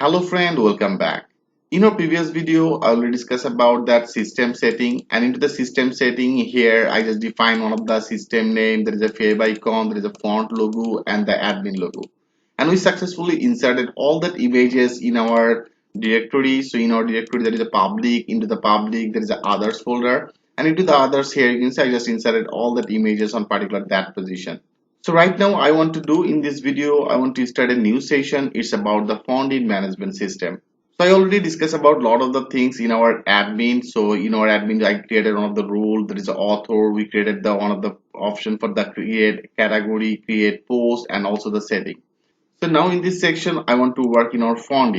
Hello friend, welcome back. In our previous video, I already discussed about that system setting, and into the system setting here, I just define one of the system name. There is a fave icon, there is a font logo, and the admin logo. And we successfully inserted all that images in our directory. So in our directory, there is a public. Into the public, there is a others folder, and into the others here, you can see I just inserted all that images on particular that position. So right now I want to do in this video, I want to start a new session. It's about the font management system. So I already discussed about a lot of the things in our admin. So in our admin, I created one of the rule. There is an author. We created the one of the option for the create category, create post, and also the setting. So now in this section, I want to work in our font.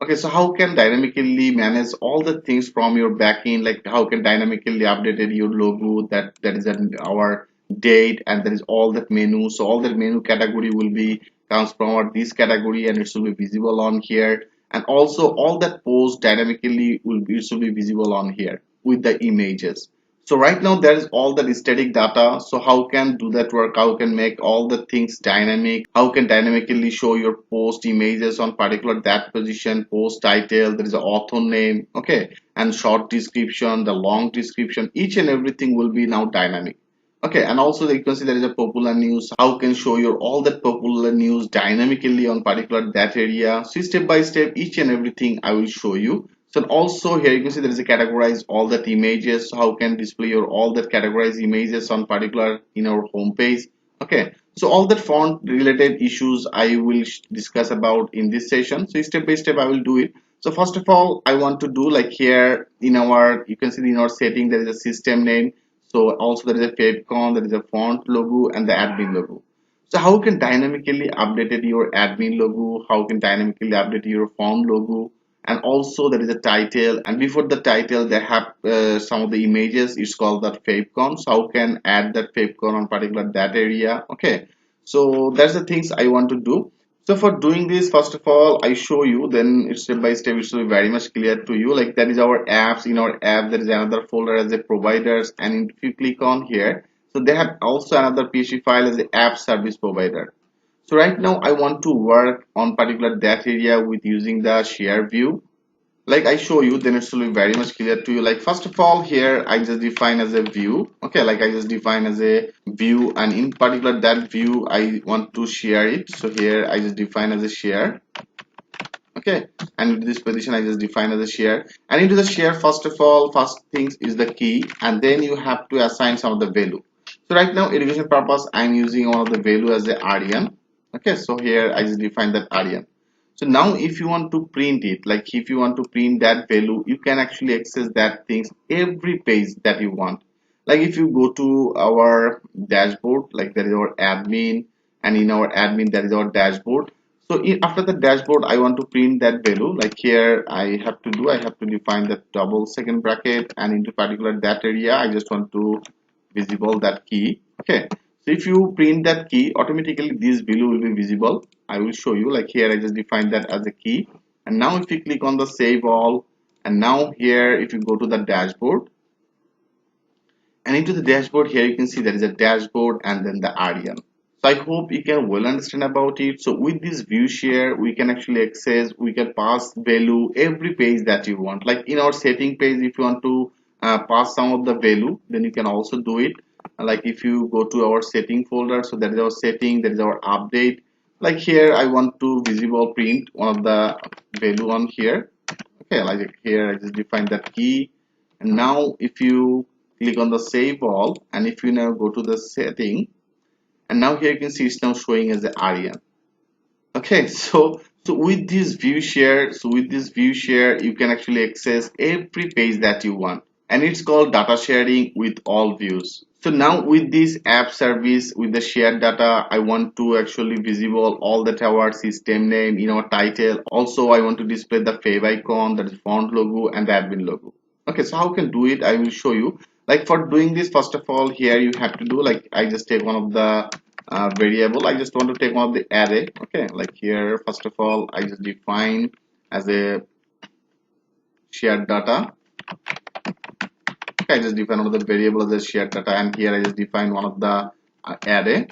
Okay, so how can dynamically manage all the things from your backend? Like how can dynamically updated your logo that is our date, and there is all that menu. So all that menu category will be comes from our this category, and it should be visible on here. And also all that post dynamically will be, it should be visible on here with the images. So right now there is all the static data. So how can do that work? How can make all the things dynamic? How can dynamically show your post images on particular that position, post title, there is an author name, okay, and short description, the long description, each and everything will be now dynamic. Okay, and also you can see there is a popular news. How can show your all that popular news dynamically on particular that area. So step by step, each and everything I will show you. So also here you can see there is a categorize all that images. So how can display your all that categorized images on particular in our home page. Okay, so all that font related issues I will discuss about in this session. So step by step I will do it. So first of all, I want to do like here in our, you can see in our setting there is a system name. So also there is a favicon, there is a font logo, and the admin logo. So how can dynamically update your admin logo? How can dynamically update your font logo? And also there is a title, and before the title they have some of the images. It's called that favicon. So how can add that favicon on particular that area? Okay, so that's the things I want to do. So for doing this, first of all, I show you, then it's step by step, it should be very much clear to you. Like that is our apps. In our app, there is another folder as a providers, and if you click on here, so they have also another PHP file as the app service provider. So right now I want to work on particular that area with using the share view. Like I show you, then it will be very much clear to you. Like first of all, here I just define as a view. Okay, like I just define as a view, and in particular that view I want to share it. So here I just define as a share. Okay, and into this position I just define as a share, and into the share, first of all, first things is the key, and then you have to assign some of the value. So right now education purpose I'm using one of the value as a Ariyan. Okay, so here I just define that Ariyan. So now if you want to print it, like if you want to print that value, you can actually access that things every page that you want. Like if you go to our dashboard, like there is our admin, and in our admin there is our dashboard. So after the dashboard, I want to print that value. Like here I have to define that double second bracket, and into particular that area I just want to visible that key. Okay, so if you print that key, automatically this value will be visible. I will show you. Like here I just define that as a key, and now if you click on the save all, and now here if you go to the dashboard, and into the dashboard, here you can see there is a dashboard and then the Ariyan. So I hope you can well understand about it. So with this view share, we can actually access, we can pass value every page that you want. Like in our setting page, if you want to pass some of the value, then you can also do it. Like if you go to our setting folder, so that is our setting, that is our update. Like here I want to visible print one of the value on here. Okay, like here I just define that key, and now if you click on the save all, and if you now go to the setting, and now here you can see it's now showing as the Ariyan. Okay, so with this view share, you can actually access every page that you want, and it's called data sharing with all views. So now with this app service with the shared data, I want to actually visible all the tower system name in our title. Also I want to display the fave icon, that is font logo, and the admin logo. Okay, so how can do it, I will show you. Like for doing this, first of all, here you have to do, like I just take one of the variable. I just want to take one of the array. Okay, like here first of all I just define as a shared data. Okay, I just define one of the variable as a shared data, and here I just define one of the array.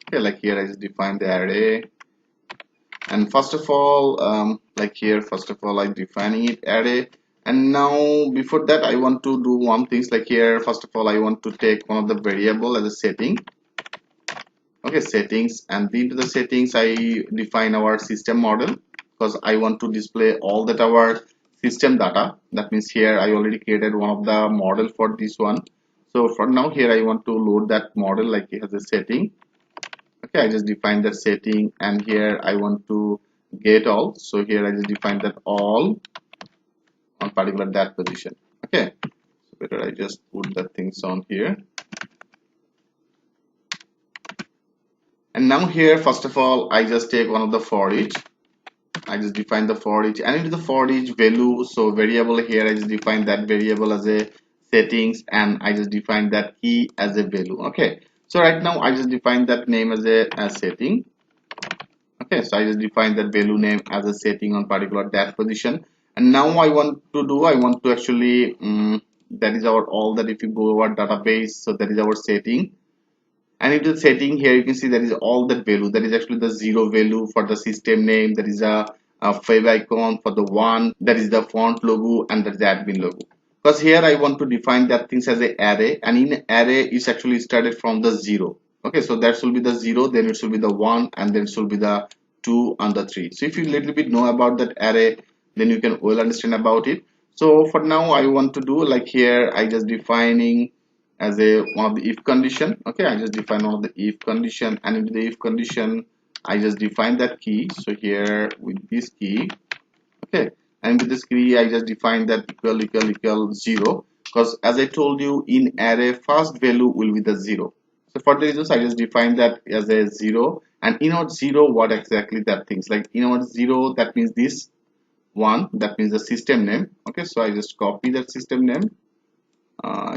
Okay, like here I just define the array, And first of all, like here, first of all, I'm defining it array. And now before that, I want to do one things like here. First of all, I want to take one of the variable as a setting. Okay, settings, and into the settings I define our system model, because I want to display all that our system data. That means here I already created one of the model for this one. So for now here I want to load that model like it has a setting. Okay, I just define that setting, and here I want to get all. So here I just define that all on particular that position. Okay, so better I just put the things on here. And now here first of all I just take one of the for each. I just define the for each, and into the for each value, so variable here I just define that variable as a settings, and I just define that key as a value. Okay, so right now I just define that name as a setting. Okay, so I just define that value name as a setting on particular that position. And now I want to actually that is our all that if you go over database, so that is our setting. And into the setting here you can see there is all that value, that is actually the 0 value for the system name, that is a favicon icon for the 1, that is the font logo, and that is the admin logo. Because here I want to define that things as a array, and in array it's actually started from the 0. Okay, so that will be the 0, then it will be the 1, and then it will be the 2 and the 3. So if you little bit know about that array, then you can well understand about it. So for now I want to do like here I just defining as a one of the if condition. Okay, I just define one of the if condition, and into the if condition I just define that key. So here with this key, okay, and with this key I just define that equal 0, because as I told you in array first value will be the 0. So for the reasons I just define that as a 0, and in our 0 what exactly that things like in our 0 that means this 1, that means the system name. Okay, so I just copy that system name,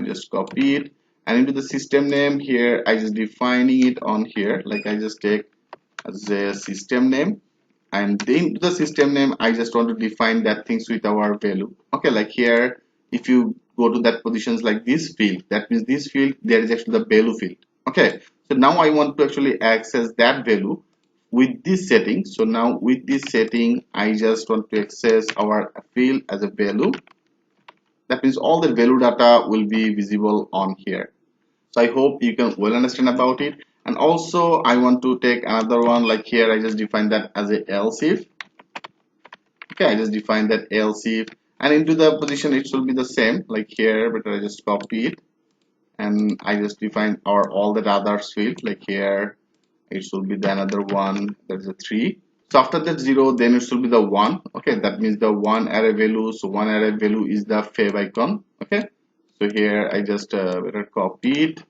just copy it, and into the system name here I just defining it on here, like I just take as a system name, and into the system name I just want to define that things with our value. Okay, like here if you go to that positions like this field, that means this field there is actually the value field. Okay, so now I want to actually access that value with this setting. So now with this setting I just want to access our field as a value. That means all the value data will be visible on here. So I hope you can well understand about it. And also I want to take another one, like here I just define that as a else if. Okay, I just define that else if, and into the position it will be the same like here, but I just copy it, and I just define our all that others field, like here it will be the another one, that is a 3. So after that 0 then it will be the 1. Okay, that means the one array value. So one array value is the fav icon. Okay, so here I just better copy it.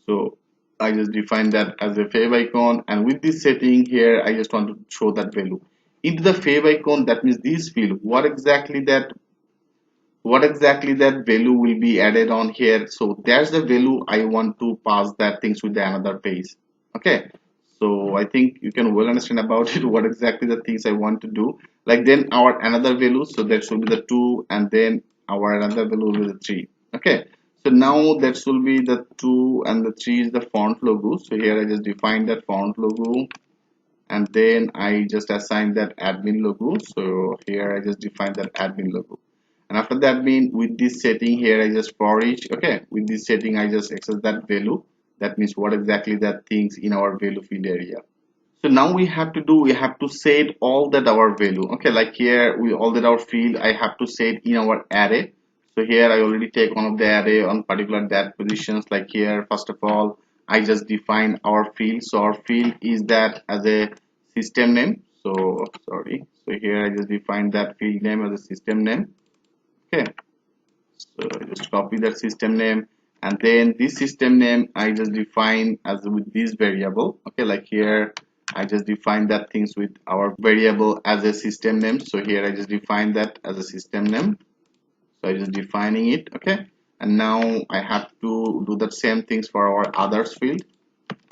So I just define that as a fav icon, and with this setting here I just want to show that value into the fav icon. That means this field what exactly that value will be added on here. So that's the value I want to pass that things with the another page. Okay, so I think you can well understand about it what exactly the things I want to do. Like then our another value, so that should be the 2, and then our another value will be the 3. Okay, so now that will be the 2 and the 3 is the font logo. So here I just define that font logo, and then I just assign that admin logo. So here I just define that admin logo, and after that mean with this setting here I just for each. Okay, with this setting I just access that value. That means what exactly that things in our value field area. So now we have to set all that our value. Okay, like here we all that our field I have to set in our array. So here I already take one of the array on particular that positions. Like here first of all I just define our field. So our field is that as a system name. So sorry, so here I just define that field name as a system name. Okay, so I just copy that system name, and then this system name I just define as with this variable. Okay, like here I just define that things with our variable as a system name. So here I just define that as a system name. So I just defining it. Okay, and now I have to do the same things for our others field.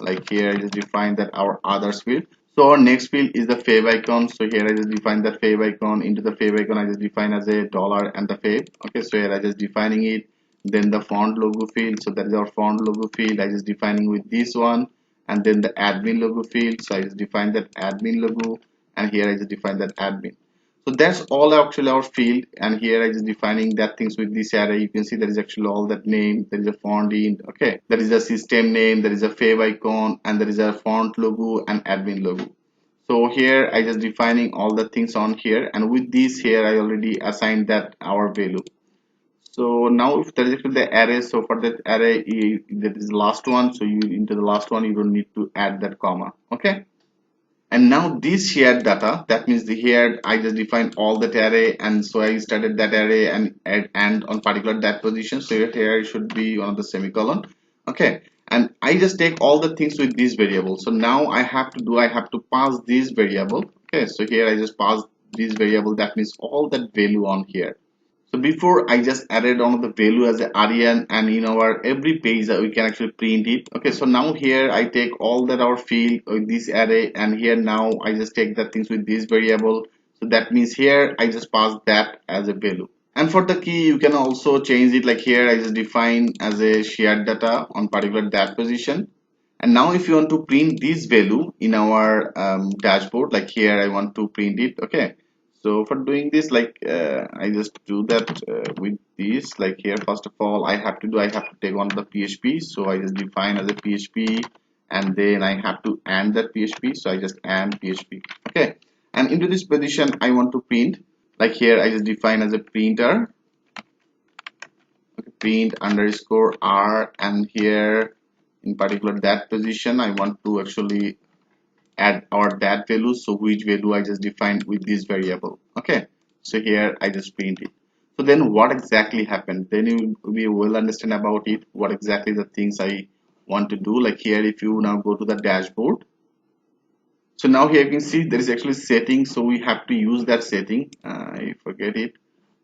Like here I just define that our others field. So our next field is the fav icon. So here I just define the fav icon. Into the fav icon I just define as a dollar and the fav. Okay, so here I just defining it. Then the font logo field, so that is our font logo field. I just defining with this one, and then the admin logo field. So I just define that admin logo, and here I just define that admin. So that's all actually our field, and here I just defining that things with this array. You can see there is actually all that name, there is a font int, okay, there is a system name, there is a fav icon, and there is a font logo and admin logo. So here I just defining all the things on here, and with this here I already assigned that our value. So now if there is actually the array, so for that array that is the last one, so you into the last one you don't need to add that comma, okay. And now this shared data, that means the here I just defined all that array, and so I started that array and add and on particular that position. So here it should be one of the semicolon, okay. And I just take all the things with this variable. So now I have to pass this variable, okay. So here I just pass this variable, that means all that value on here. So before I just added on the value as a Ariyan, and in our every page we can actually print it. Okay, so now here I take all that our field with this array, and here now I just take the things with this variable. So that means here I just pass that as a value. And for the key you can also change it, like here I just define as a shared data on particular that position. And now if you want to print this value in our dashboard, like here I want to print it, okay. So for doing this, like I just do that with this, like here first of all I have to take on the PHP. So I just define as a PHP, and then I have to AND that PHP, so I just AND PHP, okay. And into this position I want to print, like here I just define as a printer, okay, print underscore R, and here in particular that position I want to actually add our that value, so which value I just defined with this variable, okay. So here I just print it. So then what exactly happened, then we will understand about it, what exactly the things I want to do. Like here if you now go to the dashboard, so now here you can see there is actually setting, so we have to use that setting. I forget it.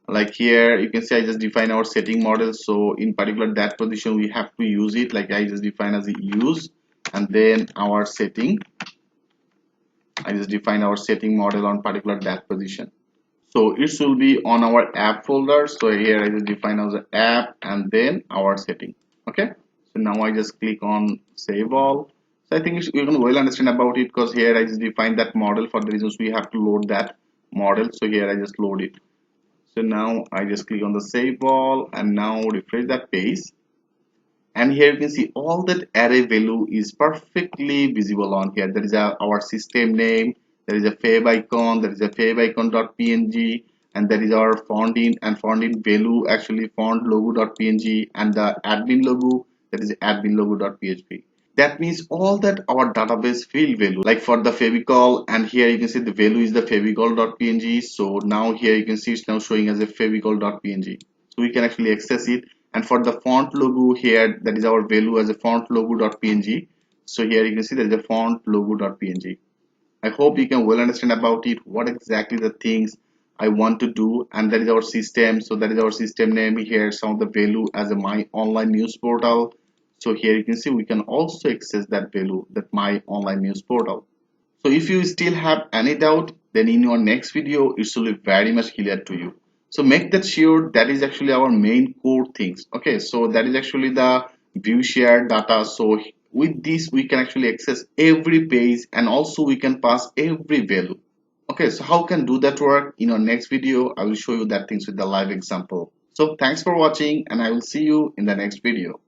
Like here you can see I just define our setting model, so in particular that position we have to use it, like I just define as a use, and then our setting, I just define our setting model on particular that position. So it should be on our app folder. So here I just define as an app and then our setting, okay. So now I just click on save all. So I think you can well understand about it, because here I just define that model for the reasons we have to load that model. So here I just load it. So now I just click on the save all, and now refresh that page, and here you can see all that array value is perfectly visible on here. There is our system name, there is a fav icon, there is a fav icon.png, and there is our font int and font int value, actually font logo.png, and the admin logo, that is admin logo.php. That means all that our database field value, like for the favicol, and here you can see the value is the favicol.png. So now here you can see it's now showing as a favicol.png, so we can actually access it. And for the font logo here, that is our value as a font logo.png. So here you can see there is a font logo.png. I hope you can well understand about it, what exactly the things I want to do. And that is our system, so that is our system name. Here some of the value as a my online news portal. So here you can see we can also access that value, that my online news portal. So if you still have any doubt, then in your next video it should be very much clear to you. So make that sure, that is actually our main core things, okay. So that is actually the view share data. So with this we can actually access every page, and also we can pass every value, okay. So how can do that work? In our next video I will show you that things with the live example. So thanks for watching, and I will see you in the next video.